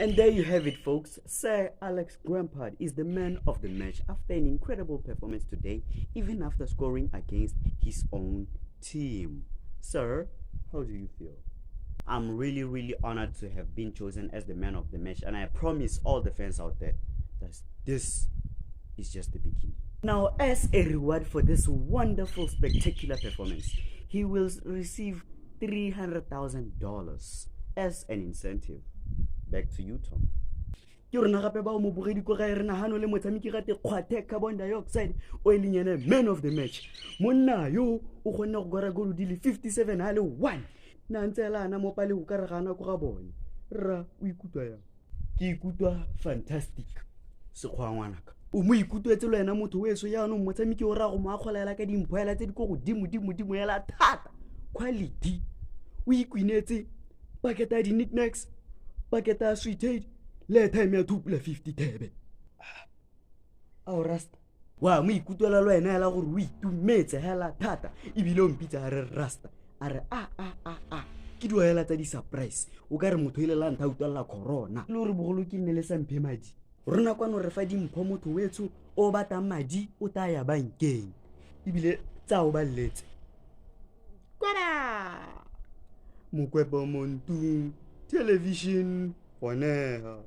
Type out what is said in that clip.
And there you have it, folks. Sir Alex Grampard is the man of the match after an incredible performance today, even after scoring against his own team. Sir, how do you feel? I'm really honored to have been chosen as the man of the match, and I promise all the fans out there that this is just the beginning. Now, as a reward for this wonderful, spectacular performance, he will receive $300,000 as an incentive. Back to you, Tom. Ke rona gape ba o mo bogedi ko ga re nagano le motshameki gate kgwathe carbon dioxide o eleng yena man of the match. Monna yo o gonna go gora go di le 57 ha le 1 na ntsela ana mo pale go ka re gana go ga bone ra o ikutwa ya ke ikutwa fantastic sekgwangwana ka o mo ikutwetse le yena motho weso ya no motshameki o ra go mo akgolela ka dimphoela tse di go dimo ya la thata quality o ikwinetse paketa di knickknacks paketa sweethead le time ya thupula 50 thebe a rasta wa mo ikutwela le wena la gore o itumetse hela thata ibile o mpitsa re rasta a re ke duela tsa di surprise o ka re motho ile la ntha utalla corona le gore bogolo ke nne le samphe madi rona kwano re fa dimpho motho wetso o batang madi o ta ya bankeng ibile tsa o ba letse kwara mokwepo montu television. Poner